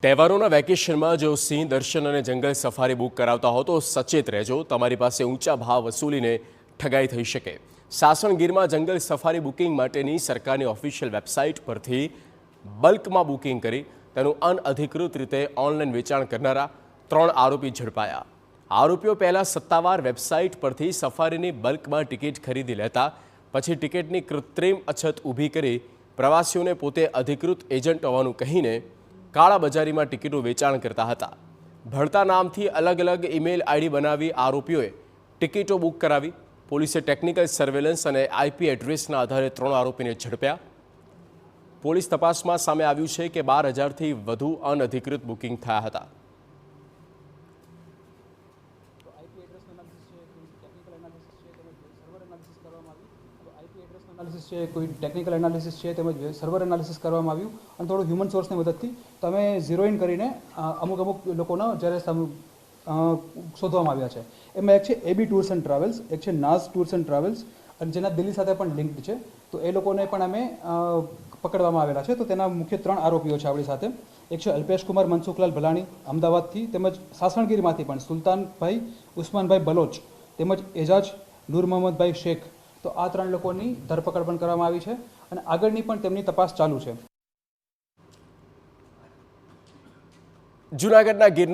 તહેવારોના વેકેશનમાં જો સિંહ દર્શન અને જંગલ સફારી બુક કરાવતા હો તો સચેત રહેજો, તમારી પાસે ઊંચા ભાવ વસૂલીને ઠગાઈ થઈ શકે। સાસણગીરમાં જંગલ સફારી બુકિંગ માટેની સરકારની ઓફિશિયલ વેબસાઇટ પરથી બલ્કમાં બુકિંગ કરી તેનું અનઅધિકૃત રીતે ઓનલાઈન વેચાણ કરનારા 3 આરોપી ઝડપાયા। આરોપીઓ પહેલાં સત્તાવાર વેબસાઇટ પરથી સફારીની બલ્કમાં ટિકિટ ખરીદી લેતા પછી ટિકિટની કૃત્રિમ અછત ઊભી કરી પ્રવાસીઓને પોતે અધિકૃત એજન્ટ હોવાનું કહીને કાળાબજારીમાં ટિકિટો વેચાણ કરતા હતા। ભળતા નામથી અલગ અલગ ઈમેલ આઈડી બનાવી આરોપીઓએ ટિકિટો બુક કરાવી। પોલીસે ટેકનિકલ સર્વેલન્સ અને આઈપી એડ્રેસના આધારે 3 આરોપીને ઝડપ્યા। પોલીસ તપાસમાં સામે આવ્યું છે કે 12,000થી વધુ અનઅધિકૃત બુકિંગ થયા હતા। કોઈ ટેકનિકલ એનાલિસિસ છે તેમજ સર્વર એનાલિસિસ કરવામાં આવ્યું અને થોડું હ્યુમન સોર્સની મદદથી તમે ઝીરો ઇન કરીને અમુક લોકોનો જ્યારે શોધવામાં આવ્યા છે। એમાં એક છે એબી ટૂર્સ એન્ડ ટ્રાવેલ્સ, એક છે નાઝ ટૂર્સ એન્ડ ટ્રાવેલ્સ અને જેના દિલ્હી સાથે પણ લિંક્ડ છે। તો એ લોકોને પણ અમે પકડવામાં આવેલા છે। તો તેના મુખ્ય 3 આરોપીઓ છે આપણી સાથે। એક છે અલ્પેશ કુમાર મનસુખલાલ ભલાણી અમદાવાદથી, તેમજ સાસણગીરમાંથી પણ સુલતાનભાઈ ઉસ્માનભાઈ બલોચ તેમજ એજાજ નૂર મોહમ્મદભાઈ શેખ। તો આ 3 લોકોની ધરપકડ પણ કરવામાં આવી છે અને આગળની પણ તેમની તપાસ ચાલુ છે। જૂનાગઢના ગીર